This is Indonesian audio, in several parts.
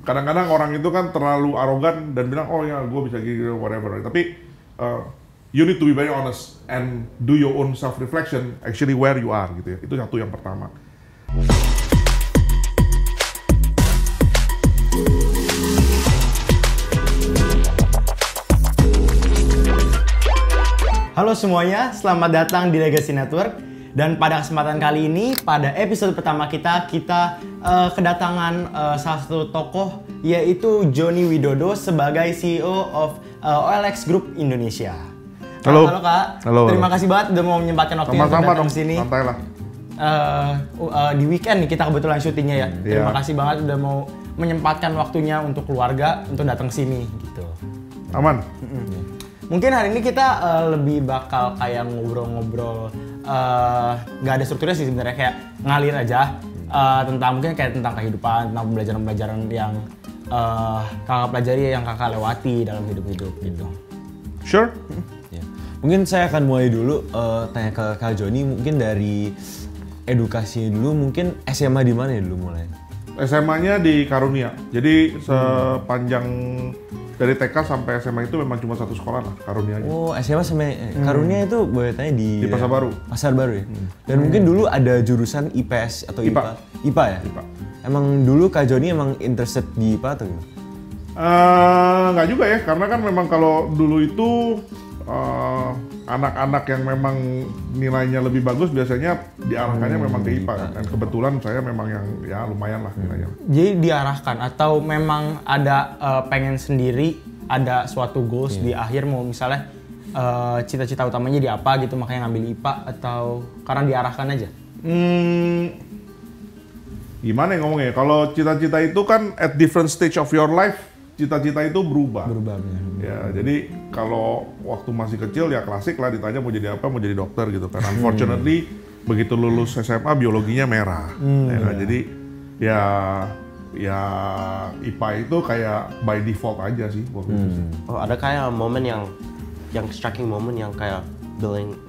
kadang-kadang orang itu kan terlalu arogan dan bilang, oh ya gue bisa gini, whatever. Tapi you need to be very honest and do your own self-reflection, actually where you are gitu ya. Itu satu yang pertama. Halo semuanya, selamat datang di Legacy Network. Dan pada kesempatan kali ini, pada episode pertama kita kedatangan salah satu tokoh, yaitu Joni Widodo sebagai CEO of OLX Group Indonesia. Halo. Halo Kak. Halo. Terima kasih banget udah mau menyempatkan waktunya untuk datang ke sini. Santai lah. Di weekend nih kita kebetulan syutingnya ya. Terima Iya. kasih banget udah mau menyempatkan waktunya untuk keluarga untuk datang sini gitu. Aman? Mungkin hari ini kita lebih bakal kayak ngobrol-ngobrol, nggak ada strukturnya sih sebenarnya, kayak ngalir aja tentang mungkin kayak tentang kehidupan, tentang pembelajaran-pembelajaran yang kakak pelajari, yang kakak lewati dalam hidup-hidup gitu. Sure? Ya. Mungkin saya akan mulai dulu tanya ke Kak Joni, mungkin dari edukasi dulu, mungkin SMA di mana ya dulu mulai? SMA-nya di Karunia. Jadi sepanjang dari TK sampai SMA itu memang cuma satu sekolah lah, Karunia aja. Oh, SMA sampai Karunia itu boleh tanya di Pasar Baru. Pasar Baru ya. Dan mungkin dulu ada jurusan IPS atau IPA. IPA ya? IPA. Emang dulu Kak Joni emang interested di IPA atau gimana? Nggak juga ya, karena kan memang kalau dulu itu anak-anak yang memang nilainya lebih bagus biasanya diarahkannya memang ke IPA kan. Dan kebetulan saya memang yang ya lumayan lah nilainya. Jadi diarahkan atau memang ada pengen sendiri, ada suatu goals di akhir mau misalnya cita-cita utamanya di apa gitu makanya ngambil IPA atau karena diarahkan aja? Gimana ya ngomongnya? Kalau cita-cita itu kan at different stage of your life, cita-cita itu berubah. Ya, jadi kalau waktu masih kecil ya klasik lah ditanya mau jadi apa, mau jadi dokter gitu kan. Unfortunately begitu lulus SMA biologinya merah. Ya, kan? Jadi ya IPA itu kayak by default aja sih waktu itu sih. Oh, ada kayak momen yang striking moment yang kayak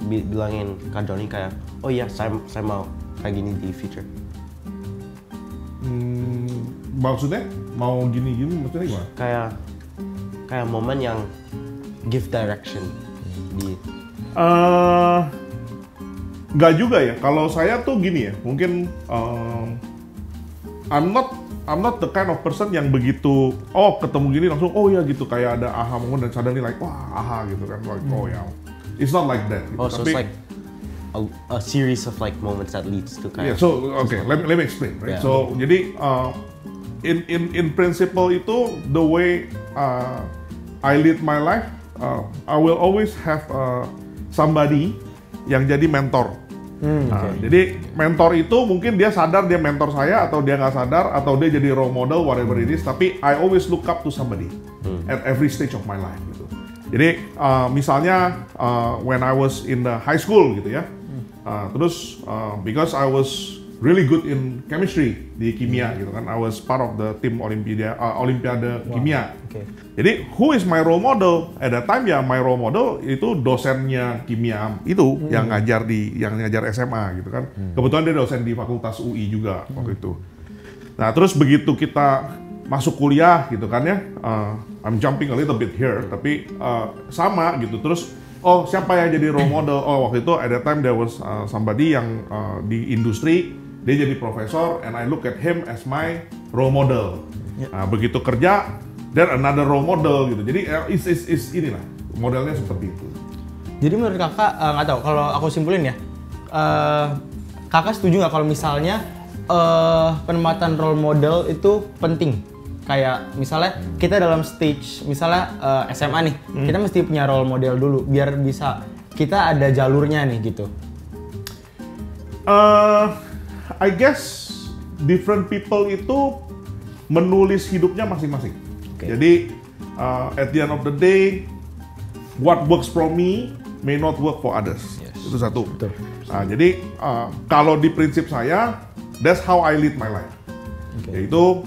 bilangin Kak Joni kayak, oh iya saya mau kayak gini di future. Maksudnya mau gini-gini maksudnya gimana? Kayak momen yang give direction di. Nggak juga ya. Kalau saya tuh gini ya, mungkin I'm not the kind of person yang begitu ketemu gini langsung ya gitu kayak ada aha moment dan suddenly like wah aha gitu kan like ya. It's not like that. Gitu. Oh, so Tapi, it's like a series of like moments that leads to yeah, kayak. so okay, let me explain. Right? Yeah. So jadi in principle itu the way I lead my life, I will always have somebody yang jadi mentor. Jadi mentor itu mungkin dia sadar dia mentor saya atau dia nggak sadar atau dia jadi role model whatever it is. Tapi I always look up to somebody at every stage of my life gitu. Jadi misalnya when I was in the high school gitu ya, terus because I was really good in chemistry di kimia gitu kan. I was part of the team Olimpiade kimia. Okay. Jadi who is my role model? At that time ya my role model itu dosennya kimia itu yang ngajar SMA gitu kan. Kebetulan dia dosen di Fakultas UI juga waktu itu. Nah terus begitu kita masuk kuliah gitu kan ya, I'm jumping a little bit here, tapi sama gitu. Terus siapa yang jadi role model? Waktu itu at that time there was somebody yang di industri. Dia jadi profesor, and I look at him as my role model. Nah, begitu kerja, then another role model gitu. Jadi is inilah modelnya seperti itu. Jadi menurut kakak, nggak tahu kalau aku simpulin ya, kakak setuju nggak kalau misalnya penempatan role model itu penting? Kayak misalnya kita dalam stage, misalnya SMA nih, kita mesti punya role model dulu biar bisa kita ada jalurnya nih gitu. I guess different people itu menulis hidupnya masing-masing. Okay. Jadi at the end of the day, what works for me may not work for others. Yes. Itu satu. Betul. Nah, jadi kalau di prinsip saya, that's how I lead my life. Okay. Yaitu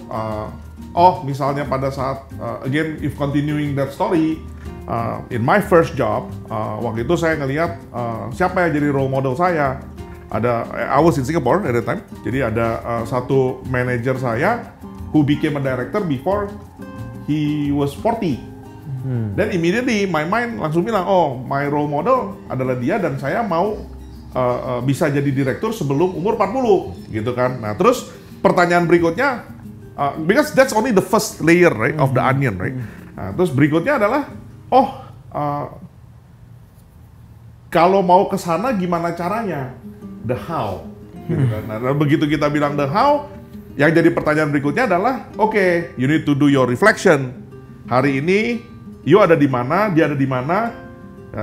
misalnya pada saat again if continuing that story, in my first job waktu itu saya ngelihat siapa yang jadi role model saya. I was in Singapore at that time. Jadi ada satu manajer saya who became a director before he was 40. Dan immediately my mind langsung bilang, oh my role model adalah dia dan saya mau bisa jadi direktur sebelum umur 40 gitu kan. Nah terus pertanyaan berikutnya, because that's only the first layer right of the onion right. Nah, terus berikutnya adalah, kalau mau ke sana gimana caranya, the how. Gitu kan. Nah begitu kita bilang the how, yang jadi pertanyaan berikutnya adalah, okay, you need to do your reflection. Hari ini you ada di mana, dia ada di mana.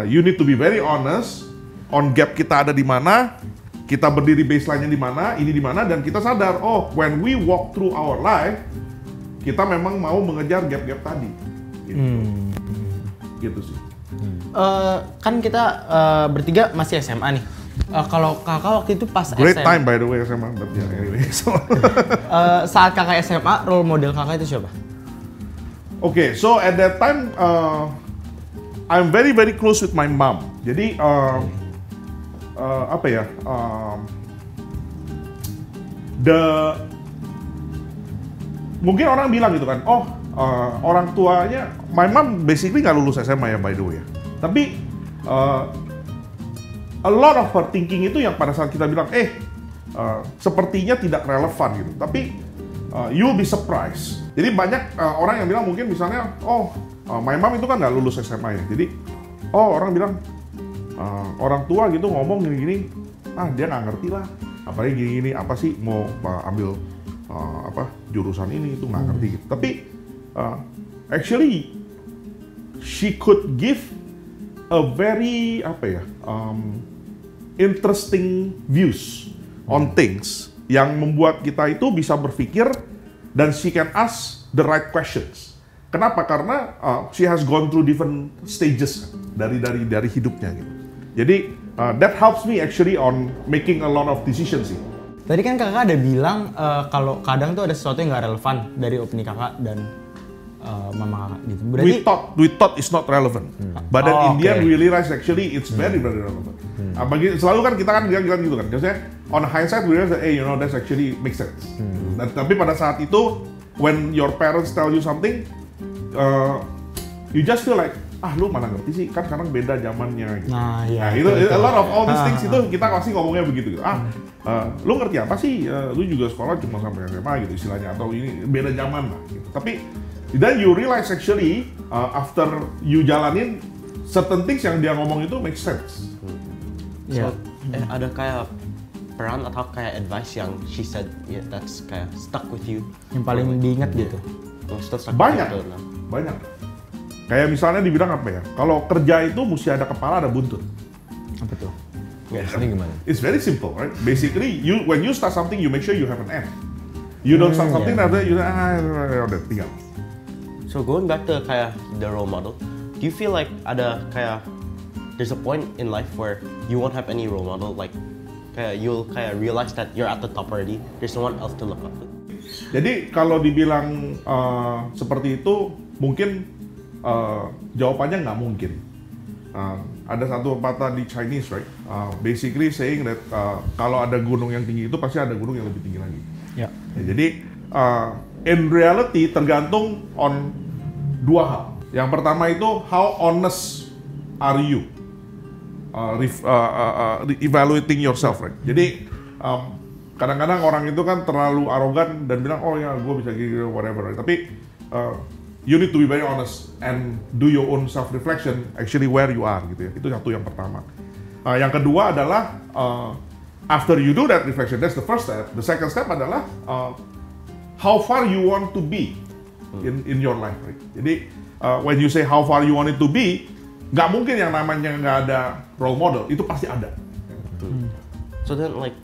You need to be very honest on gap kita ada di mana, kita berdiri baseline-nya di mana, ini di mana, dan kita sadar, oh, when we walk through our life, kita memang mau mengejar gap-gap tadi. Gitu, gitu sih. Kan kita bertiga masih SMA nih. Kalau kakak waktu itu pas Great SMA. time by the way SMA, but yeah, anyway. So. Saat kakak SMA, role model kakak itu siapa? Okay, so at that time, I'm very very close with my mom. Jadi apa ya? Mungkin orang bilang gitu kan, oh orang tuanya, my mom basically nggak lulus SMA ya by the way. Tapi a lot of her thinking itu yang pada saat kita bilang, sepertinya tidak relevan gitu. Tapi you'll be surprised. Jadi banyak orang yang bilang mungkin misalnya, my mom itu kan nggak lulus SMA ya. Jadi, orang bilang orang tua gitu ngomong gini-gini, dia nggak ngerti lah. Apalagi gini-gini, apa sih mau ambil jurusan ini itu nggak ngerti gitu. Tapi actually she could give a very interesting views on things yang membuat kita itu bisa berpikir dan she can ask the right questions. Kenapa? Karena she has gone through different stages dari hidupnya gitu. Jadi that helps me actually on making a lot of decisions sih. Tadi kan kakak ada bilang kalau kadang tuh ada sesuatu yang nggak relevan dari opini kakak dan mama kakak gitu. Berarti We thought it's not relevant, but then in the end we realize actually it's very very relevant. Selalu kan kita kan bilang gitu kan, biasanya on hindsight we realize that, that's actually makes sense. Tapi pada saat itu, when your parents tell you something, you just feel like, lu mana ngerti sih, kan sekarang beda zamannya. Gitu. Nah, iya. Itu a lot of all these things itu kita pasti ngomongnya begitu. Lu ngerti apa sih? Lu juga sekolah cuma sampai SMA gitu istilahnya, atau ini beda zaman lah. Gitu. Tapi then you realize actually after you jalanin certain things yang dia ngomong itu make sense. So, ada kayak peran atau kayak advice yang she said that's kayak stuck with you? Yang paling diingat gitu. Banyak. Kayak misalnya dibilang apa ya? Kalau kerja itu mesti ada kepala, ada buntut. Apa tuh? Ini gimana? It's very simple, right? Basically, when you start something, you make sure you have an end. You don't start something, nanti you udah tinggal. So going back to kayak the role model, do you feel like ada kayak there's a point in life where you won't have any role model, like kayak you'll kayak realize that you're at the top already, there's no one else to look up to? Jadi kalau dibilang seperti itu, mungkin jawabannya nggak mungkin. Ada satu pepatah di Chinese, right? Basically saying that kalau ada gunung yang tinggi itu pasti ada gunung yang lebih tinggi lagi. Ya. Jadi in reality tergantung on dua hal. Yang pertama itu how honest are you evaluating yourself, right? Jadi kadang-kadang orang itu kan terlalu arogan dan bilang gue bisa gini whatever, right? Tapi you need to be very honest and do your own self reflection actually where you are gitu ya. Itu satu yang pertama. Yang kedua adalah after you do that reflection, that's the first step. The second step adalah how far you want to be in your life, right? Jadi when you say how far you want it to be, nggak mungkin yang namanya nggak ada role model, itu pasti ada. So then like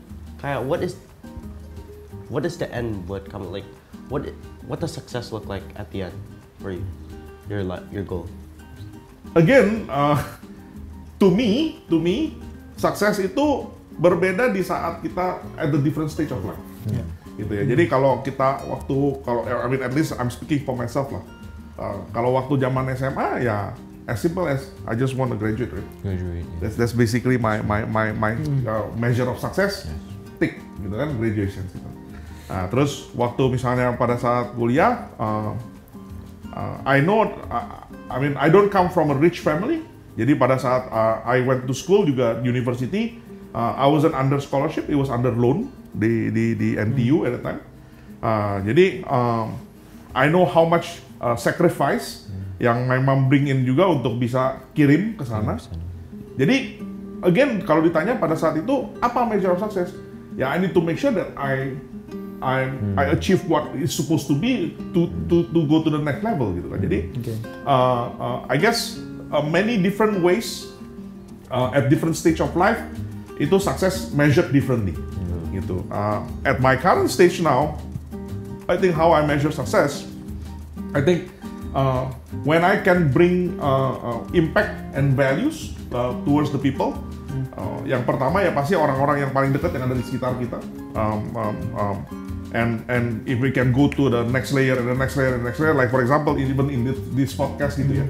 kayak what is the end buat kamu, like what does success look like at the end for you, your goal? Again, to me sukses itu berbeda di saat kita at the different stage of life. Gitu ya. Jadi kalau kita at least I'm speaking for myself lah. Kalau waktu zaman SMA ya as simple as I just want to graduate, right? That's basically my measure of success. Tick, gitu kan, graduation gitu. Nah, terus waktu misalnya pada saat kuliah, I know, I mean I don't come from a rich family. Jadi pada saat I went to school juga university, I wasn't under scholarship, it was under loan di NTU at the time. Jadi I know how much sacrifice yang my mom bring in juga untuk bisa kirim ke sana. Jadi again kalau ditanya pada saat itu apa measure of success? Ya I need to make sure that I achieve what is supposed to be to go to the next level gitu kan. Jadi I guess many different ways at different stage of life itu success measured differently gitu. At my current stage now, I think how I measure success, I think when I can bring impact and values towards the people. Yang pertama ya pasti orang-orang yang paling dekat yang ada di sekitar kita. And if we can go to the next layer and the next layer and the next layer, like for example even in this podcast gitu ya,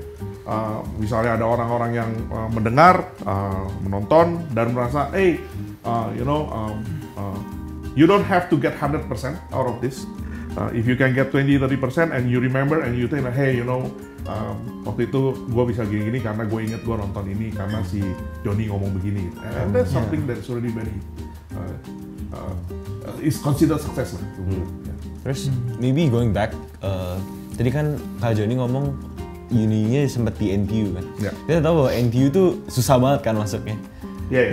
misalnya ada orang-orang yang mendengar, menonton dan merasa, you don't have to get 100% out of this. If you can get 20-30% and you remember and you think, hey, waktu itu gue bisa gini-gini karena gue inget gue nonton ini karena si Johnny ngomong begini. And that's something that's already very is considered success lah. Terus maybe going back, tadi kan Kak Johnny ngomong uninya sempat di NTU kan. Kita tahu bahwa NTU tuh susah banget kan masuknya.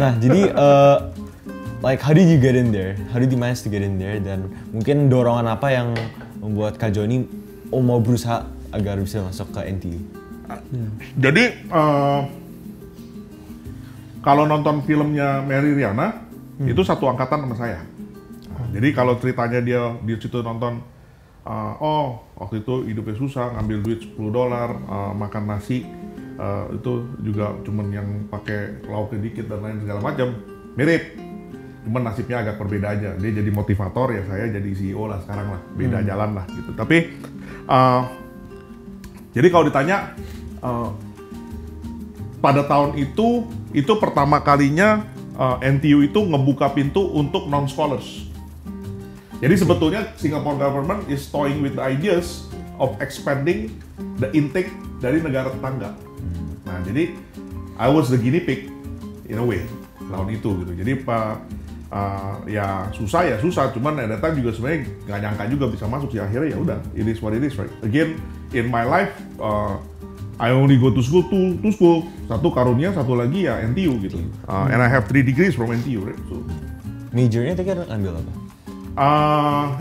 Nah jadi like how did you get in there? How did you manage to get in there? Dan mungkin dorongan apa yang membuat Kak Johnny mau berusaha agar bisa masuk ke NTU? Jadi kalau nonton filmnya Mary Riana itu satu angkatan sama saya. Jadi kalau ceritanya dia di situ nonton, waktu itu hidupnya susah, ngambil duit $10, makan nasi, itu juga cuman yang pakai lauknya dikit dan lain segala macam, mirip. Cuman nasibnya agak berbeda aja. Dia jadi motivator, ya saya jadi CEO lah sekarang lah, beda jalan lah gitu. Tapi jadi kalau ditanya pada tahun itu pertama kalinya NTU itu ngebuka pintu untuk non-scholars. Jadi sebetulnya Singapore government is toying with the ideas of expanding the intake dari negara tetangga. Nah jadi I was the guinea pig in a way tahun itu gitu. Jadi ya susah, cuman at that time juga sebenarnya nggak nyangka juga bisa masuk sih, akhirnya ya udah, it is what it is, right? Again in my life I only go to school, satu karunia, satu lagi ya NTU gitu. And I have 3 degrees from NTU, right? So majornya tadi kan ambil apa?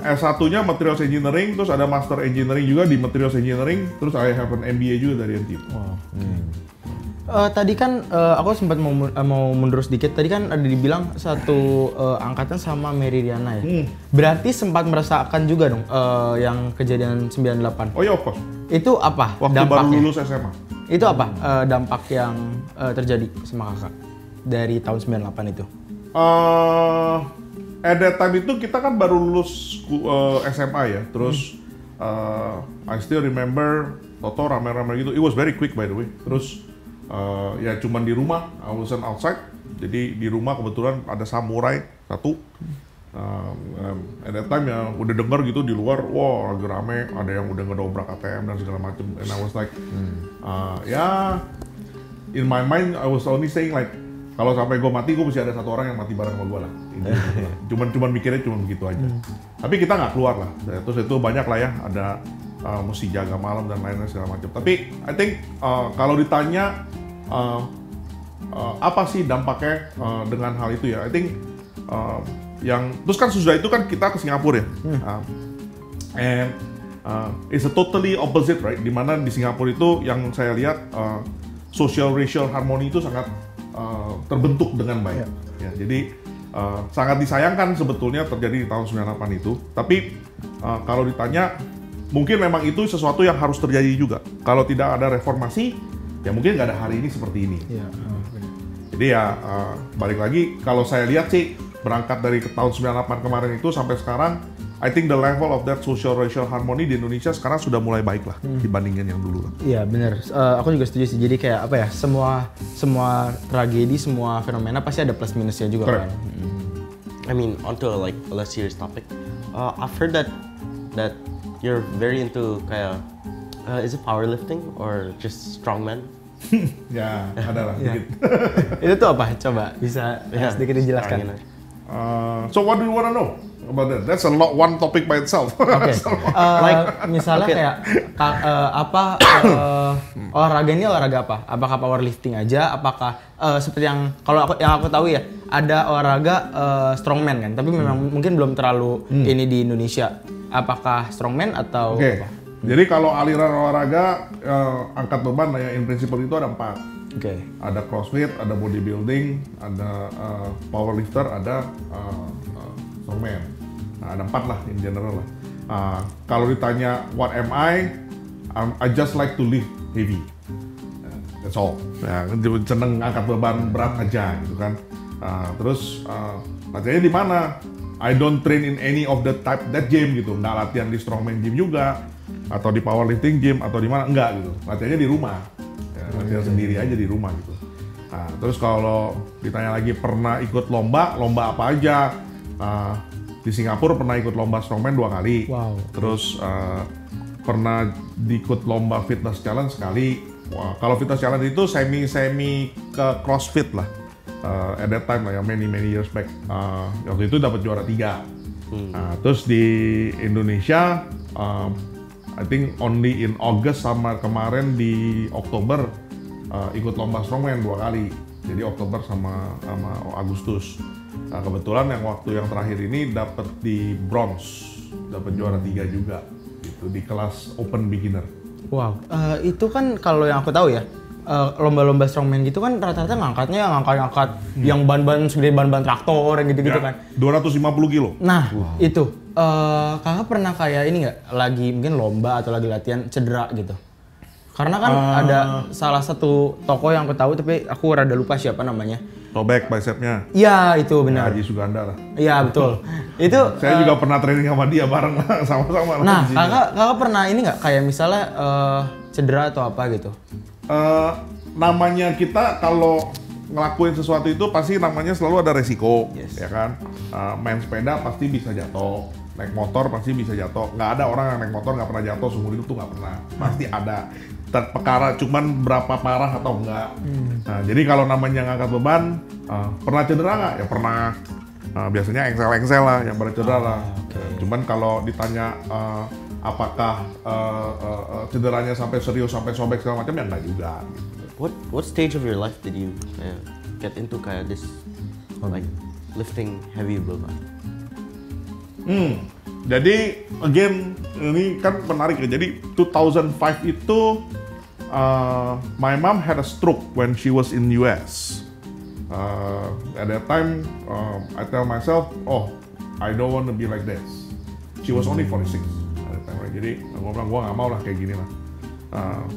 S1-nya Materials Engineering, terus ada Master Engineering juga di Materials Engineering, terus I have an MBA juga dari NTU. Tadi kan aku sempat mau mundur sedikit. Tadi kan ada dibilang satu angkatan sama Mary Riana ya. Berarti sempat merasakan juga dong yang kejadian 98. Oh iya, of course. Itu apa waktu dampaknya? Baru lulus SMA. Itu apa dampak yang terjadi sama kakak dari tahun 98 itu? At that time itu kita kan baru lulus SMA ya. Terus I still remember Toto rame-rame gitu. It was very quick by the way. Terus ya cuman di rumah, I wasn't outside. Jadi di rumah kebetulan ada samurai satu. At that time ya udah denger gitu di luar, wah lagi rame, ada yang udah ngedobrak ATM dan segala macem. And I was like, in my mind I was only saying like, kalau sampai gue mati, gue mesti ada satu orang yang mati bareng sama gue lah. Cuman mikirnya cuma begitu aja. Tapi kita nggak keluar lah. Terus itu banyak lah ya, ada mesti jaga malam dan lain-lain segala macam. Tapi I think kalau ditanya apa sih dampaknya dengan hal itu ya, I think terus kan sudah itu kan kita ke Singapura ya, and it's a totally opposite, right? Dimana di Singapura itu yang saya lihat social racial harmony itu sangat terbentuk dengan baik. Ya, jadi sangat disayangkan sebetulnya terjadi di tahun 98 itu. Tapi kalau ditanya, mungkin memang itu sesuatu yang harus terjadi juga. Kalau tidak ada reformasi, ya mungkin nggak ada hari ini seperti ini. Jadi ya balik lagi, kalau saya lihat sih berangkat dari tahun 98 kemarin itu sampai sekarang, I think the level of that social racial harmony di Indonesia sekarang sudah mulai baik lah dibandingin yang dulu lah. Iya benar, aku juga setuju sih. Jadi kayak apa ya, semua tragedi, semua fenomena pasti ada plus minusnya juga. Correct. Kan. I mean, onto like a less serious topic. I've heard that you're very into kayak is it powerlifting or just strongman? Ya, ada lah dikit. Itu tuh apa? Coba bisa sedikit dijelaskan. So what do you wanna know about that? That's one topic by itself. Oke. Misalnya kayak olahraga ini olahraga apa? Apakah powerlifting aja? Apakah seperti yang aku tahu ya, ada olahraga strongman kan, tapi memang mungkin belum terlalu ini di Indonesia. Apakah strongman atau apa? Jadi kalau aliran olahraga angkat beban ya in principle itu ada 4. Ada CrossFit, ada bodybuilding, ada powerlifter, ada strongman. Nah, ada 4 lah in general lah. Kalau ditanya what am I just like to lift heavy. That's all. Ya, seneng angkat beban berat aja gitu kan. Terus latihannya di mana? I don't train in any of the type that gym gitu. Nggak latihan di strongman gym juga, atau di powerlifting gym, atau di mana, enggak gitu. Latihannya di rumah. Ya, latihan sendiri aja di rumah gitu. Nah, terus kalau ditanya lagi pernah ikut lomba apa aja? Di Singapura pernah ikut lomba strongman 2 kali. Wow. Terus pernah ikut lomba fitness challenge sekali. Wah, kalau fitness challenge itu semi ke CrossFit lah. At that time lah ya, many years back. Waktu itu dapat juara 3. Terus di Indonesia, I think only in August sama kemarin di Oktober ikut lomba strongman 2 kali. Jadi Oktober sama Agustus. Nah, kebetulan yang terakhir ini dapat di bronze, dapat juara 3 juga. Gitu, di kelas open beginner. Wow, itu kan kalau yang aku tahu ya, lomba-lomba strongman gitu kan rata-rata ngangkat yang ban-ban segede ban-ban traktor gitu-gitu ya, kan. 250 kilo. Nah, itu kakak pernah kayak ini nggak, lagi mungkin lomba atau lagi latihan cedera gitu? Karena kan ada salah satu toko yang aku tahu tapi aku rada lupa siapa namanya. Robek bicepnya. Iya, itu benar. Haji Suganda lah. Iya, betul. Itu saya juga pernah training sama dia bareng sama-sama. Nah, kakak pernah ini nggak kayak misalnya cedera atau apa gitu? Namanya kita kalau ngelakuin sesuatu itu pasti namanya selalu ada resiko, ya kan? Main sepeda pasti bisa jatuh, naik motor pasti bisa jatuh. Nggak ada orang yang naik motor nggak pernah jatuh seumur hidup tuh nggak pernah. Pasti ada. Perkara cuman berapa parah atau enggak. Nah, jadi kalau namanya ngangkat beban, pernah cedera nggak? Ya pernah. Biasanya engsel-engsel lah yang pernah cedera lah. Cuman kalau ditanya apakah cederanya sampai serius, sampai sobek segala macam, ya enggak juga. What stage of your life did you get into kayak this like lifting heavy beban? Jadi again ini kan menarik ya. Jadi 2005 itu my mom had a stroke when she was in US. At that time I tell myself, oh I don't want to be like this. She was only 46 at that time, right? Jadi gue bilang gue nggak mau lah kayak gini lah.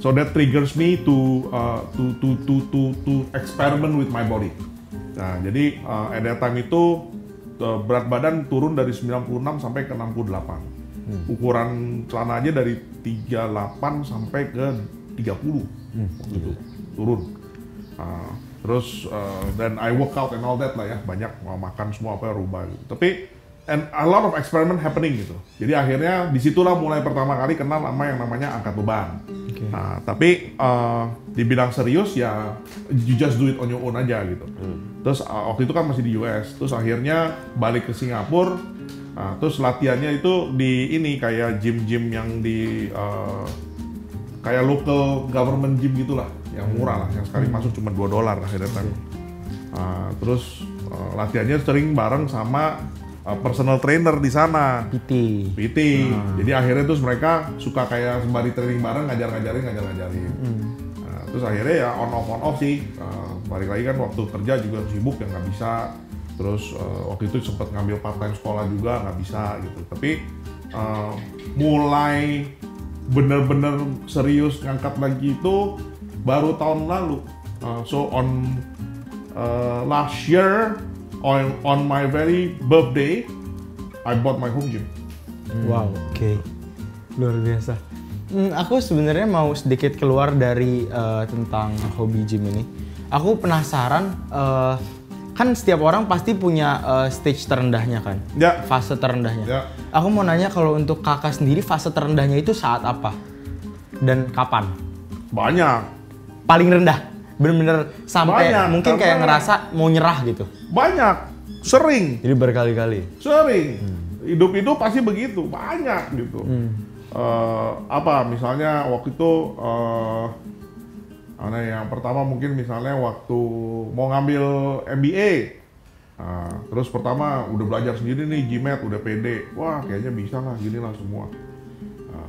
So that triggers me to experiment with my body. Nah jadi at that time itu berat badan turun dari 96 sampai ke 68. Ukuran celana aja dari 38 sampai ke 30. Gitu. Turun. Terus dan I work out and all that lah ya, banyak mau makan semua apa rubah gitu. Tapi and a lot of experiment happening gitu. Jadi akhirnya disitulah mulai pertama kali kenal sama yang namanya angkat beban. Nah, tapi di bidang serius ya you just do it on your own aja gitu. Terus waktu itu kan masih di US. Terus akhirnya balik ke Singapura. Terus latihannya itu di ini kayak gym-gym yang di kayak local government gym gitulah, yang murah lah, yang sekali masuk cuma $2 akhirnya kan. Terus latihannya sering bareng sama personal trainer di sana. PT. Jadi akhirnya terus mereka suka kayak sembari training bareng ngajarin. Terus akhirnya ya on off sih. Balik lagi kan waktu kerja juga sibuk ya nggak bisa. Terus waktu itu sempat ngambil part time sekolah juga nggak bisa gitu. Tapi mulai bener-bener serius ngangkat lagi itu baru tahun lalu. So on last year on my very birthday, I bought my home gym. Wow, oke. Luar biasa. Aku sebenarnya mau sedikit keluar dari tentang hobi gym ini. Aku penasaran kan setiap orang pasti punya stage terendahnya kan, fase terendahnya. Aku mau nanya kalau untuk kakak sendiri fase terendahnya itu saat apa dan kapan? Banyak. Paling rendah, bener-bener sampai banyak, mungkin kayak ngerasa mau nyerah gitu. Banyak, sering. Jadi berkali-kali. Sering. Hidup pasti begitu, banyak gitu. Misalnya waktu itu. Yang pertama mungkin misalnya waktu mau ngambil MBA, terus pertama udah belajar sendiri nih GMAT, udah pede, wah kayaknya bisa lah, gini lah semua.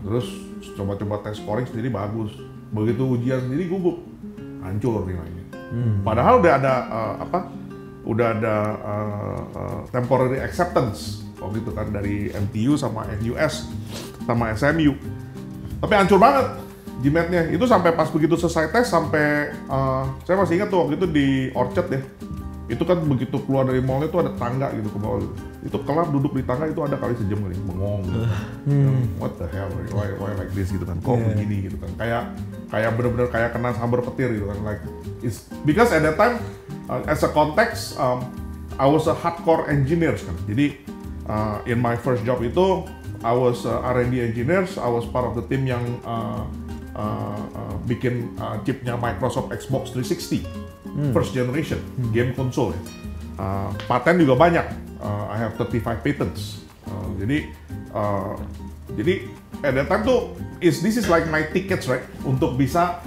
Terus coba-coba tes scoring sendiri bagus, begitu ujian sendiri gugup, hancur nilainya. Padahal udah ada temporary acceptance waktu itu kan dari MTU sama NUS sama SMU, tapi hancur banget. GMAT-nya itu sampai pas begitu selesai tes sampai saya masih ingat tuh waktu itu di Orchard ya, itu kan begitu keluar dari mallnya tuh ada tangga gitu ke bawah gitu. Itu kelar duduk di tangga itu ada kali sejam kali bengong gitu. What the hell, why like this gitu kan, kok begini gitu kan, kayak bener-bener kayak kena sambar petir gitu kan, like it's because at that time as a context I was a hardcore engineer kan, jadi in my first job itu I was R&D engineers, I was part of the team yang bikin chipnya Microsoft Xbox 360 first generation game console ya. Paten juga banyak, I have 35 patents. Jadi at that time tuh this is like my tickets right untuk bisa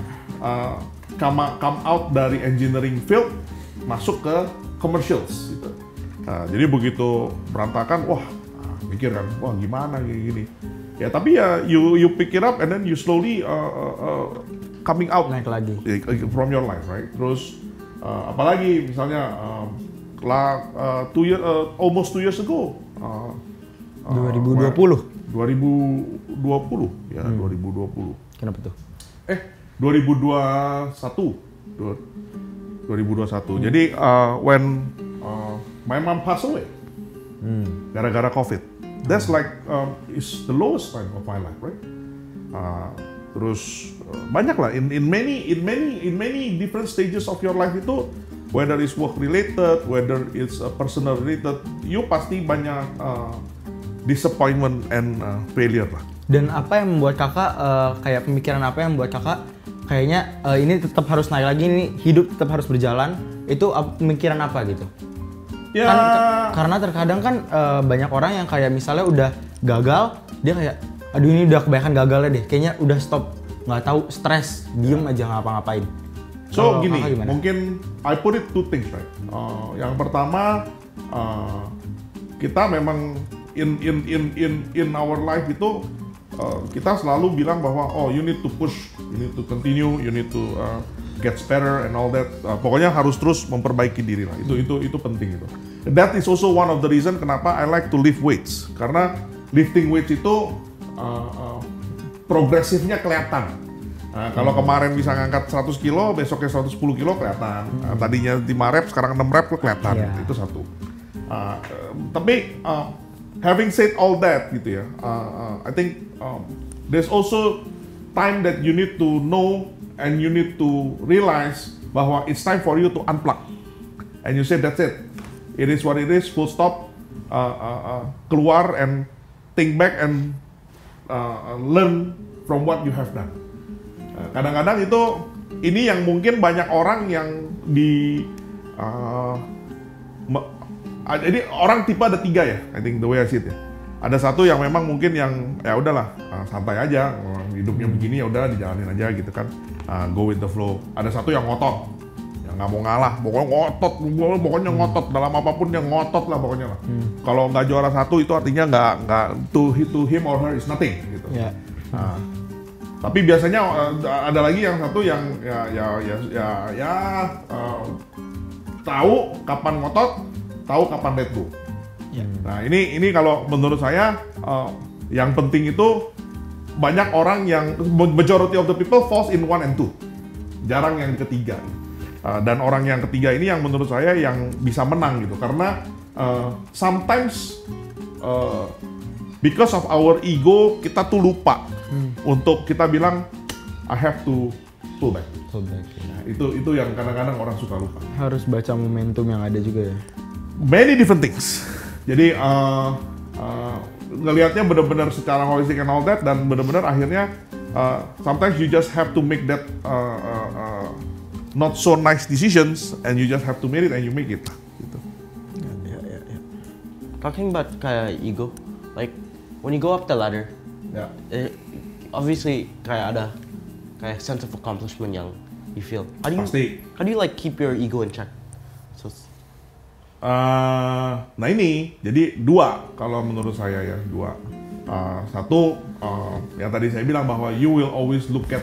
come out dari engineering field masuk ke commercials gitu. Jadi begitu berantakan, wah mikir kan, wah gimana gini. Ya tapi ya you pick it up and then you slowly coming out naik lagi from your life, right? Terus apalagi misalnya almost 2 years ago 2020 ya 2020. Kenapa tuh? 2021. Jadi when my mom passed away gara-gara COVID. That's like is the lowest time of my life, right? Terus banyak lah in many different stages of your life itu, whether it's work related, whether it's personal related, you pasti banyak disappointment and failure lah. Dan apa yang membuat kakak kayak pemikiran apa yang membuat kakak kayaknya ini tetap harus naik lagi, ini hidup tetap harus berjalan, itu pemikiran apa gitu? Ya. Kan, karena terkadang kan banyak orang yang kayak misalnya udah gagal, dia kayak aduh ini udah kebanyakan gagalnya deh, kayaknya udah stop, nggak tahu, stres, diem aja ngapa-ngapain. So gini, mungkin I put it two things right. Yang pertama kita memang in our life itu kita selalu bilang bahwa you need to push, you need to continue, you need to gets better and all that. Pokoknya harus terus memperbaiki diri lah. Itu penting itu. That is also one of the reason kenapa I like to lift weights. Karena lifting weights itu progresifnya kelihatan. Kalau kemarin bisa ngangkat 100 kilo, besoknya 110 kilo kelihatan. Tadinya 5 rep, sekarang 6 rep kelihatan. Itu satu. Tapi having said all that gitu ya, I think there's also time that you need to know and you need to realize bahwa it's time for you to unplug. And you say that's it. It is what it is, full stop. Keluar and think back and learn from what you have done. Kadang-kadang itu ini yang mungkin banyak orang yang jadi orang tipe ada 3 ya, I think the way I see it ya. Ada satu yang memang mungkin yang ya udahlah santai aja, hidupnya begini ya udah dijalanin aja gitu kan, go with the flow. Ada satu yang ngotot, yang nggak mau ngalah, pokoknya ngotot dalam apapun yang ngotot lah pokoknya lah. Kalau nggak juara satu itu artinya nggak to him or her is nothing gitu. Tapi biasanya ada lagi yang satu yang tahu kapan ngotot, tahu kapan let go. Nah ini kalau menurut saya yang penting itu banyak orang yang majority of the people falls in 1 and 2, jarang yang ketiga. Dan orang yang ketiga ini yang menurut saya yang bisa menang gitu, karena sometimes because of our ego kita tuh lupa untuk kita bilang I have to pull back. Nah, itu yang kadang-kadang orang suka lupa. Harus baca momentum yang ada juga ya. Many different things. Jadi ngelihatnya benar-benar secara holistic and all that, dan benar-benar akhirnya sometimes you just have to make that not so nice decisions and you just have to make it and you make it gitu. Talking about kayak ego, like when you go up the ladder, obviously kayak ada kayak sense of accomplishment yang you feel. How do you like keep your ego in check? So, nah ini jadi dua kalau menurut saya ya, dua. Satu yang tadi saya bilang bahwa you will always look at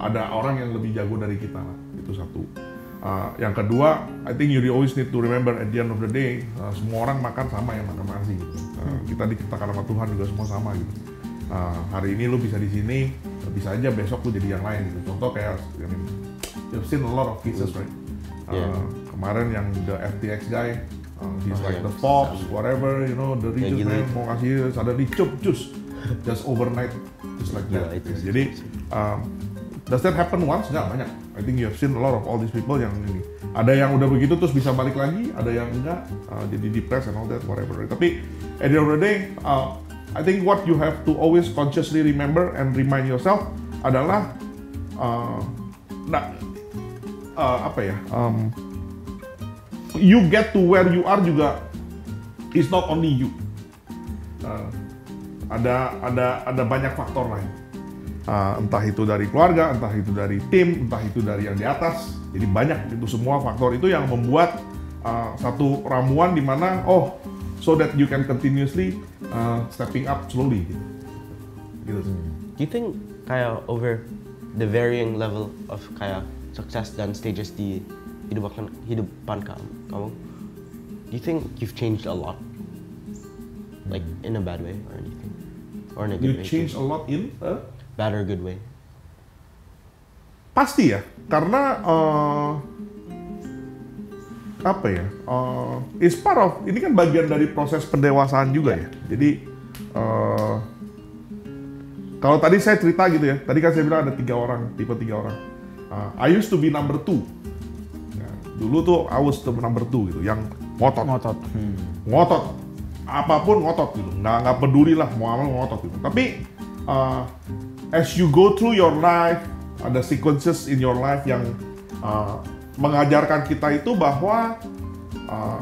ada orang yang lebih jago dari kita lah, itu satu. Yang kedua, I think you always need to remember at the end of the day, semua orang makan sama ya, makan nasi gitu. Kita diciptakan sama Tuhan juga semua sama gitu. Hari ini lu bisa di sini, bisa aja besok lu jadi yang lain gitu. Contoh kayak, you've seen a lot of cases, right? Kemarin yang the FTX guy, he's like the Forbes, whatever, you know, the richest man, mau kasih suddenly just overnight, just like that. Jadi, does that happen once? Nggak, banyak. I think you have seen a lot of all these people yang ini. Ada yang udah begitu terus bisa balik lagi, ada yang enggak, jadi depressed and all that, whatever. Tapi at the end of the day, I think what you have to always consciously remember and remind yourself adalah, you get to where you are juga, it's not only you. Ada banyak faktor lain. Entah itu dari keluarga, entah itu dari tim, entah itu dari yang di atas. Jadi banyak itu semua faktor itu yang membuat satu ramuan di mana so that you can continuously stepping up slowly gitu. Do you think kayak over the varying level of kayak success dan stages di hidupan kamu, do you think you've changed a lot, like in a bad way or anything, or in a good way? You changed a lot in a bad or good way? Pasti ya, karena it's part of, ini kan bagian dari proses pendewasaan juga ya. Jadi kalau tadi saya cerita gitu ya, tadi kan saya bilang ada tipe tiga orang. I used to be number 2. Dulu tuh I was the number 2 gitu, yang ngotot, apapun ngotot gitu, nggak peduli lah mau apa ngotot gitu. Tapi as you go through your life, ada sequences in your life yang mengajarkan kita itu bahwa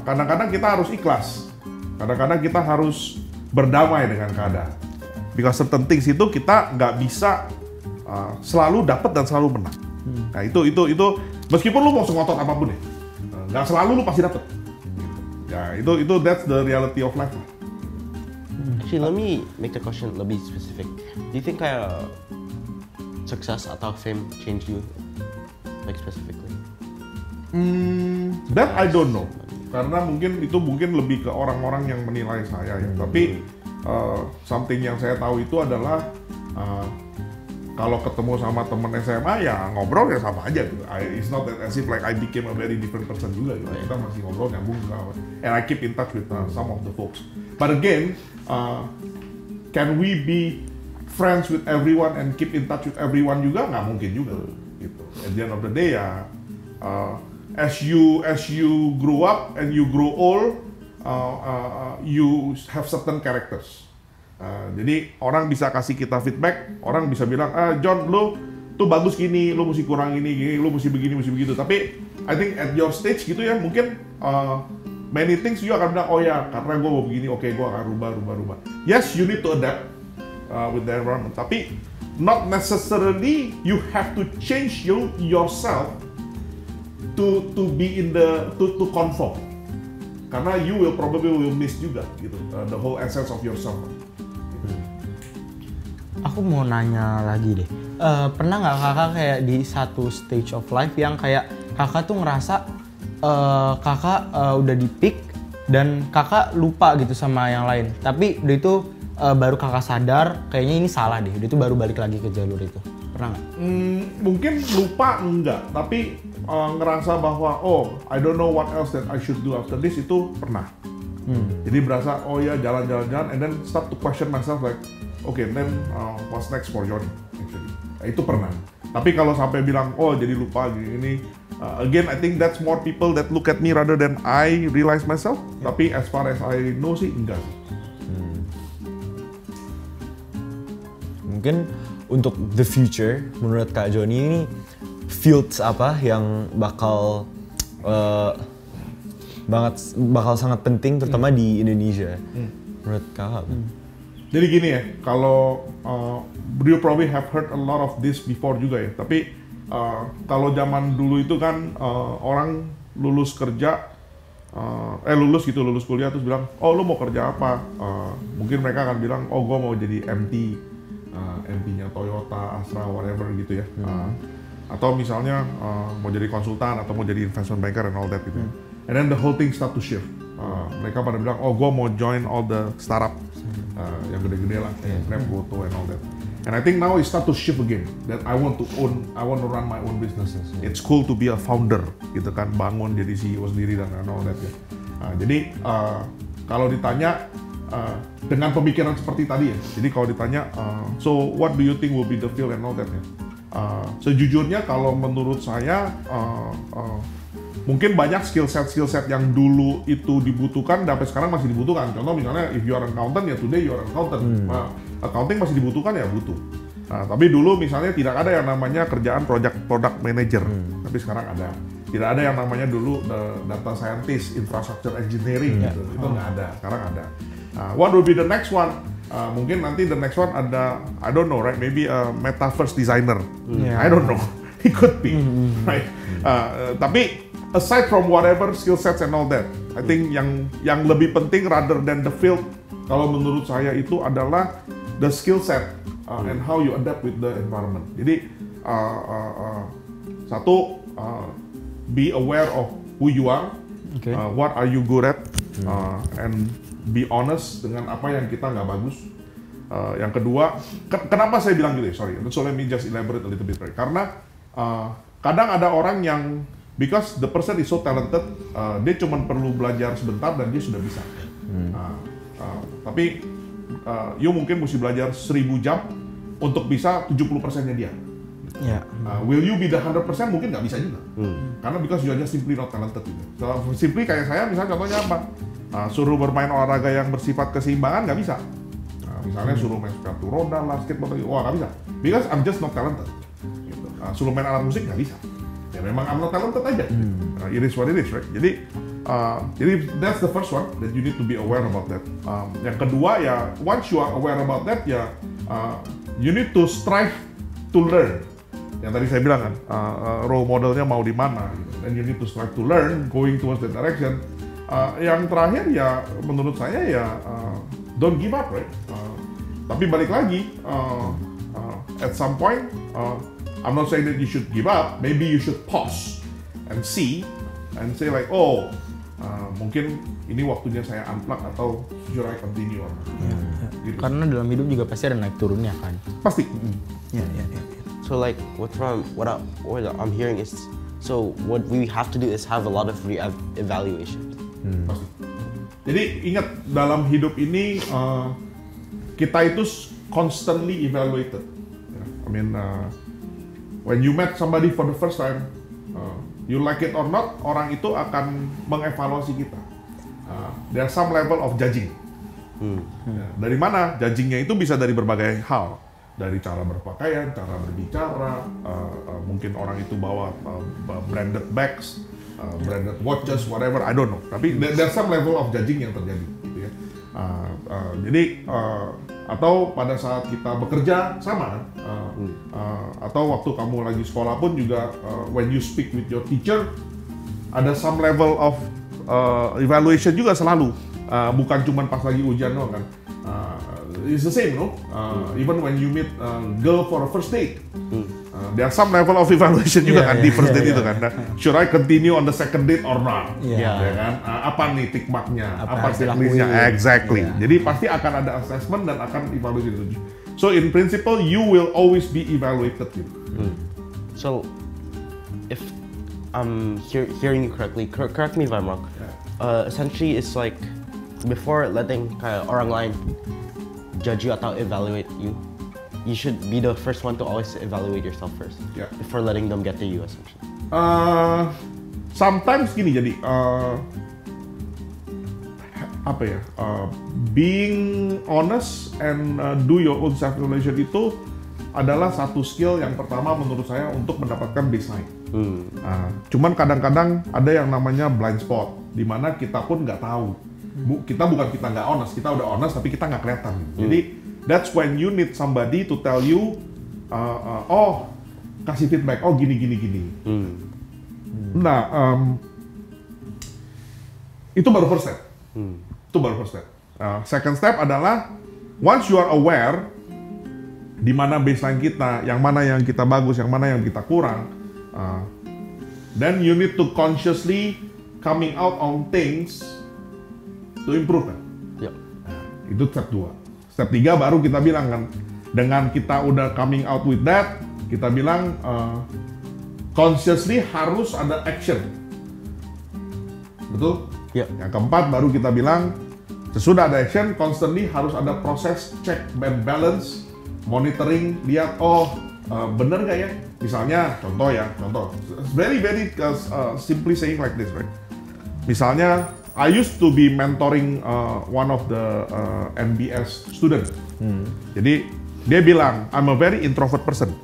kadang-kadang kita harus ikhlas, kadang-kadang kita harus berdamai dengan keadaan. Because certain things itu kita nggak bisa selalu dapat dan selalu menang. Nah itu meskipun lu mau sengotot apapun ya, nggak selalu lu pasti dapat. Ya itu that's the reality of life. Actually, let me make the question lebih specific. Do you think kayak success atau fame change you, like specifically? That I don't know. Karena mungkin lebih ke orang-orang yang menilai saya ya. Tapi something yang saya tahu itu adalah kalau ketemu sama temen SMA ya ngobrol ya sama aja gitu. It's not that as if like I became a very different person juga gitu. Kita masih ngobrol nyambung and I keep in touch with some of the folks. But again, can we be friends with everyone and keep in touch with everyone juga? Nggak mungkin juga gitu. At the end of the day ya, as you grow up and you grow old, you have certain characters. Jadi orang bisa kasih kita feedback, orang bisa bilang, John, lu tuh bagus gini, lu mesti kurang ini, lu mesti begini, mesti begitu. Tapi I think at your stage gitu ya, mungkin many things you akan bilang, oh ya karena gue mau begini, oke gue akan rubah. Yes, you need to adapt with the environment. Tapi not necessarily you have to change yourself to be in to conform. Karena you will probably miss juga gitu the whole essence of yourself. Aku mau nanya lagi deh, pernah nggak kakak kayak di satu stage of life yang kayak kakak tuh ngerasa kakak udah di peak dan kakak lupa gitu sama yang lain, tapi udah itu baru kakak sadar kayaknya ini salah deh, udah itu baru balik lagi ke jalur itu, pernah nggak? Mungkin lupa enggak, tapi ngerasa bahwa I don't know what else that I should do after this, itu pernah. Jadi berasa jalan and then start to question myself like, okay, then what's next for Johnny actually? Itu pernah. Tapi kalau sampai bilang, oh jadi lupa gini, again I think that's more people that look at me rather than I realize myself. Tapi as far as I know sih enggak sih. Mungkin untuk the future, menurut Kak Joni ini fields apa yang bakal sangat penting, terutama di Indonesia, menurut Kakak? Jadi gini ya, kalau you probably have heard a lot of this before juga ya. Tapi kalau zaman dulu itu kan orang lulus kerja, lulus kuliah terus bilang, oh lu mau kerja apa? Mungkin mereka akan bilang, oh gue mau jadi MT-nya Toyota, Astra, whatever gitu ya. Atau misalnya mau jadi konsultan atau mau jadi investment banker and all that gitu. And then the whole thing start to shift. Mereka pada bilang, oh gue mau join all the startup yang gede-gede lah, Grab, Goto and all that. And I think now it start to shift again. That I want to run my own businesses. It's cool to be a founder, gitu kan, bangun jadi CEO sendiri dan all that ya. Jadi kalau ditanya dengan pemikiran seperti tadi ya. Jadi kalau ditanya, so what do you think will be the field and all that ya? Sejujurnya kalau menurut saya mungkin banyak skill set yang dulu itu dibutuhkan sampai sekarang masih dibutuhkan. Contoh misalnya if you are an accountant ya today you are an accountant. Accounting masih dibutuhkan ya butuh. Tapi dulu misalnya tidak ada yang namanya kerjaan product manager. Tapi sekarang ada. Tidak ada yang namanya dulu data scientist, infrastructure engineering gitu. Itu nggak ada. Sekarang ada. What will be the next one? Mungkin nanti the next one ada, I don't know, right? Maybe a metaverse designer. I don't know. It could be, right? Tapi aside from whatever skill sets and all that, I think yang lebih penting rather than the field, kalau menurut saya itu adalah the skill set and how you adapt with the environment. Jadi satu, be aware of who you are, what are you good at, and be honest dengan apa yang kita nggak bagus. Yang kedua, kenapa saya bilang gitu? Sorry, so let me just elaborate a little bit. Right? Karena kadang ada orang yang because the person is so talented, dia cuma perlu belajar sebentar dan dia sudah bisa. Tapi you mungkin mesti belajar 1000 jam untuk bisa 70%-nya dia. Will you be the 100%? Mungkin nggak bisa juga. Karena because you are just simply not talented. Gitu. So, simply kayak saya, misalnya contohnya apa? Suruh bermain olahraga yang bersifat keseimbangan nggak bisa. Misalnya suruh main sepatu roda lah, skateboard lagi, wah nggak bisa. Because I'm just not talented. Gitu. Suruh main alat musik nggak bisa. Ya memang I'm not talented aja. It is what it is, right? Jadi that's the first one that you need to be aware about that. Yang kedua ya, once you are aware about that ya, you need to strive to learn. Yang tadi saya bilang kan, role modelnya mau di mana, gitu. And you need to strive to learn, going towards that direction. Yang terakhir ya, menurut saya ya, don't give up, right? Tapi balik lagi, at some point, I'm not saying that you should give up. Maybe you should pause and see and say like, oh, mungkin ini waktunya saya unplug atau should I continue? Gitu. Karena dalam hidup juga pasti ada naik turunnya kan. Pasti. So like what I'm hearing is, so what we have to do is have a lot of evaluation. Pasti. Jadi ingat dalam hidup ini kita itu constantly evaluated. I mean, when you met somebody for the first time, you like it or not, orang itu akan mengevaluasi kita. There's some level of judging. Dari mana? Judgingnya itu bisa dari berbagai hal. Dari cara berpakaian, cara berbicara, mungkin orang itu bawa branded bags, branded watches, whatever, I don't know. Tapi there's some level of judging yang terjadi, gitu ya. Jadi atau pada saat kita bekerja sama, atau waktu kamu lagi sekolah pun juga, when you speak with your teacher, ada some level of evaluation juga selalu, bukan cuma pas lagi ujian doang kan. It's the same, no? Even when you meet a girl for a first date, there's some level of evaluation juga kan di first date itu kan. Should I continue on the second date or not? Ya kan? Apa nih tick marknya? Apa checklistnya? Exactly. Jadi pasti akan ada assessment dan akan evaluasi itu. So in principle, you will always be evaluated. Gitu. So if I'm hearing you correctly, correct me if I'm wrong. Essentially, it's like before letting kayak orang lain judge you atau evaluate you, you should be the first one to always evaluate yourself first before letting them get to you essentially. Sometimes gini jadi apa ya, being honest and do your own self evaluation itu adalah satu skill yang pertama menurut saya untuk mendapatkan baseline. Cuman kadang-kadang ada yang namanya blind spot, di mana kita pun nggak tahu. Kita nggak honest, kita udah honest tapi kita nggak kelihatan. Jadi that's when you need somebody to tell you, oh kasih feedback, oh gini. Nah, itu baru first step. Second step adalah once you are aware di mana baseline kita, yang mana yang kita bagus, yang mana yang kita kurang, then you need to consciously coming out on things to improve kan. Itu step 2. Step 3 baru kita bilang kan, dengan kita udah coming out with that, kita bilang consciously harus ada action. Betul? Yang keempat baru kita bilang sesudah ada action, constantly harus ada proses check and balance, monitoring, lihat bener gak ya? Misalnya contoh, very simply saying like this, right? Misalnya I used to be mentoring one of the NBS student. Jadi dia bilang I'm a very introvert person.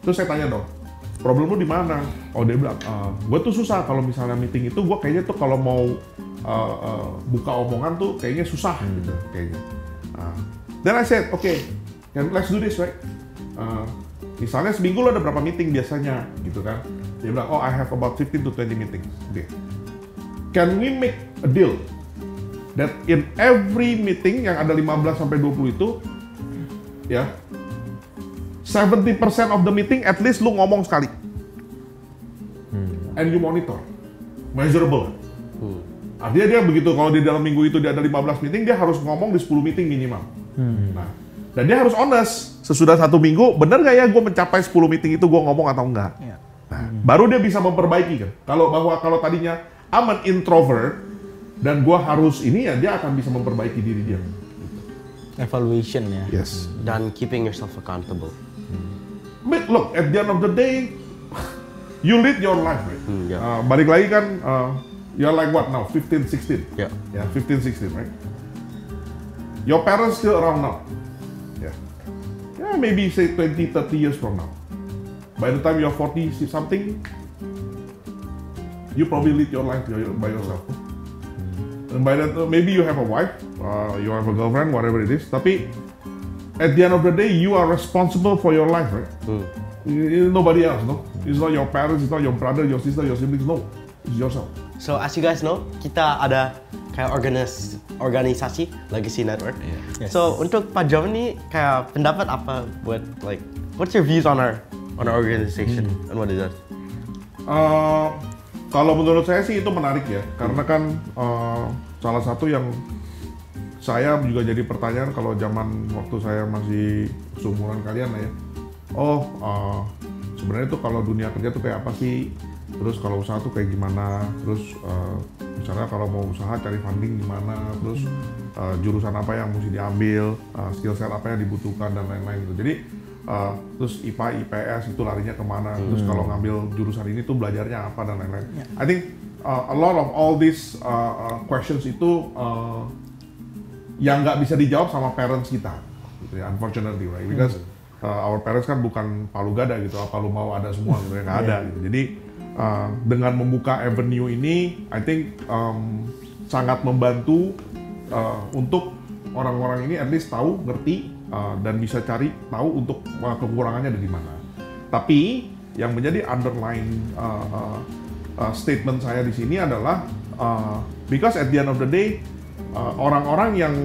Terus saya tanya dong, problem lu di mana? Oh dia bilang, gue tuh susah kalau misalnya meeting itu, gue kayaknya tuh kalau mau buka omongan tuh kayaknya susah gitu, kayaknya. Then I said, okay, let's do this, right? Misalnya seminggu lo ada berapa meeting biasanya, gitu kan? Dia bilang, oh I have about 15 to 20 meetings. Okay. Can we make a deal that in every meeting yang ada 15 sampai 20 itu, ya, 70% of the meeting at least lu ngomong sekali. And you monitor. Measurable. Artinya dia begitu, kalau di dalam minggu itu dia ada 15 meeting, dia harus ngomong di 10 meeting minimal. Nah, dan dia harus honest. Sesudah 1 minggu, bener gak ya gue mencapai 10 meeting itu gue ngomong atau enggak? Nah, baru dia bisa memperbaiki kan. Kalau tadinya I'm an introvert dan gue harus ini, ya dia akan bisa memperbaiki diri dia. Evaluation ya. Yes. Dan keeping yourself accountable. But look, at the end of the day, you lead your life, right? Balik lagi kan, you're like what now? 15, 16? Yeah. 15, 16, right? Your parents still around now. Yeah, maybe say 20, 30 years from now. By the time you're 40 something, you probably lead your life by yourself. And by that, maybe you have a wife, you have a girlfriend, whatever it is. Tapi at the end of the day, you are responsible for your life, right? Nobody else, no? It's not your parents, it's not your brother, your sister, your siblings, no. It's yourself. So as you guys know, kita ada kayak organisasi Legacy Network. Yes. So untuk Pak John nih kayak pendapat apa buat like what's your views on our organization and what it does? Kalau menurut saya sih itu menarik ya, karena kan salah satu yang saya juga jadi pertanyaan kalau zaman waktu saya masih seumuran kalian lah ya. Sebenarnya tuh kalau dunia kerja tuh kayak apa sih? Terus kalau usaha tuh kayak gimana? Terus misalnya kalau mau usaha cari funding gimana? Terus jurusan apa yang mesti diambil? Skill set apa yang dibutuhkan dan lain-lain gitu. Jadi terus IPA, IPS itu larinya kemana? Terus kalau ngambil jurusan ini tuh belajarnya apa dan lain-lain. I think a lot of all these questions itu yang nggak bisa dijawab sama parents kita, gitu ya, unfortunately, right? Because our parents kan bukan palu gada gitu, apa lu mau ada semua gitu, nggak ada. Gitu. Jadi dengan membuka avenue ini, I think sangat membantu untuk orang-orang ini at least tahu, ngerti, dan bisa cari tahu untuk kekurangannya ada di mana. Tapi yang menjadi underlying statement saya di sini adalah because at the end of the day orang-orang yang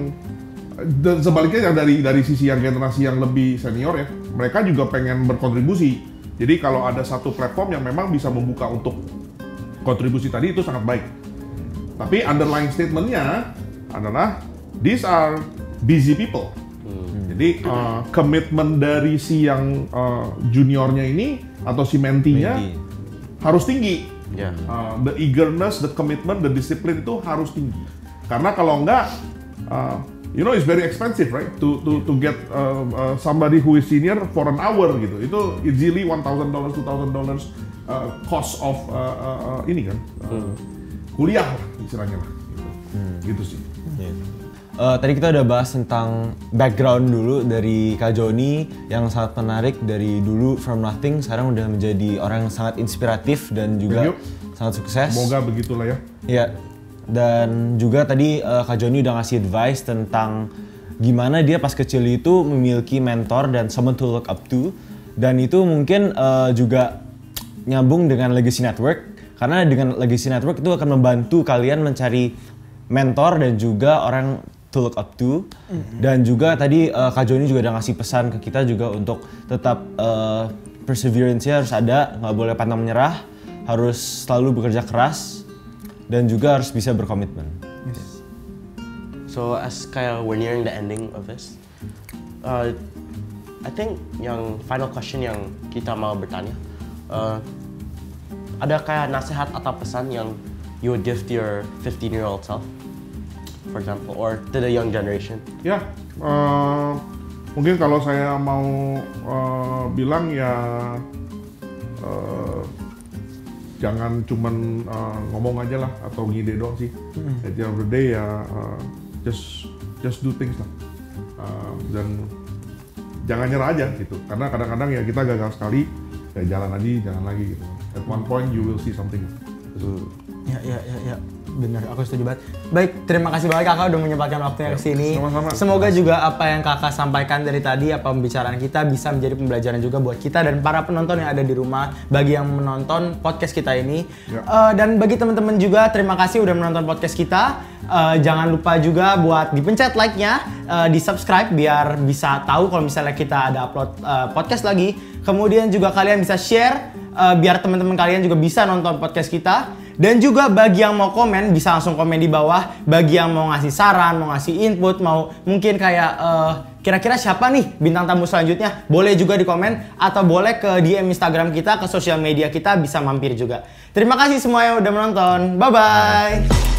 dan sebaliknya yang dari sisi yang generasi yang lebih senior ya, mereka juga pengen berkontribusi. Jadi kalau ada satu platform yang memang bisa membuka untuk kontribusi tadi itu sangat baik. Tapi underlying statementnya adalah these are busy people. Jadi komitmen dari si yang juniornya ini atau si mentinya harus tinggi. The eagerness, the commitment, the discipline itu harus tinggi. Karena kalau enggak you know it's very expensive, right? To get somebody who is senior for an hour gitu. Itu easily $1,000, $2,000 cost of ini kan kuliah lah istilahnya lah. Gitu sih. Tadi kita udah bahas tentang background dulu dari Kak Joni yang sangat menarik, dari dulu from nothing sekarang udah menjadi orang yang sangat inspiratif dan juga sangat sukses. Semoga begitulah ya. Iya. Dan juga tadi Kak Joni udah ngasih advice tentang gimana dia pas kecil itu memiliki mentor dan someone to look up to, dan itu mungkin juga nyambung dengan Legacy Network, karena dengan Legacy Network itu akan membantu kalian mencari mentor dan juga orang to look up to. Dan juga tadi Kak Joni juga udah ngasih pesan ke kita juga untuk tetap perseverance-nya harus ada, nggak boleh pantang menyerah, harus selalu bekerja keras dan juga harus bisa berkomitmen. Yes. So as kayak we're nearing the ending of this, I think yang final question yang kita mau bertanya, ada kayak nasihat atau pesan yang you would give to your 15-year-old self, for example, or to the young generation? Ya, mungkin kalau saya mau bilang ya jangan cuman ngomong aja lah atau ngide doang sih. At the end of the day ya just do things lah. Dan jangan nyerah aja gitu. Karena kadang-kadang ya kita gagal sekali, ya jalan lagi gitu. At one point you will see something. Ya. Benar, aku setuju banget. Baik, terima kasih banget kakak udah menyempatkan waktunya kesini. Sama-sama. Semoga juga apa yang kakak sampaikan dari tadi, apa pembicaraan kita bisa menjadi pembelajaran juga buat kita dan para penonton yang ada di rumah, bagi yang menonton podcast kita ini. Dan bagi teman-teman juga, terima kasih udah menonton podcast kita. Jangan lupa juga buat dipencet like-nya, di subscribe biar bisa tahu kalau misalnya kita ada upload podcast lagi. Kemudian juga kalian bisa share biar teman-teman kalian juga bisa nonton podcast kita. Dan juga bagi yang mau komen bisa langsung komen di bawah. Bagi yang mau ngasih saran, mau ngasih input, mau mungkin kayak kira-kira siapa nih bintang tamu selanjutnya, boleh juga di komen atau boleh ke DM Instagram kita, ke sosial media kita bisa mampir juga. Terima kasih semua yang udah menonton. Bye bye.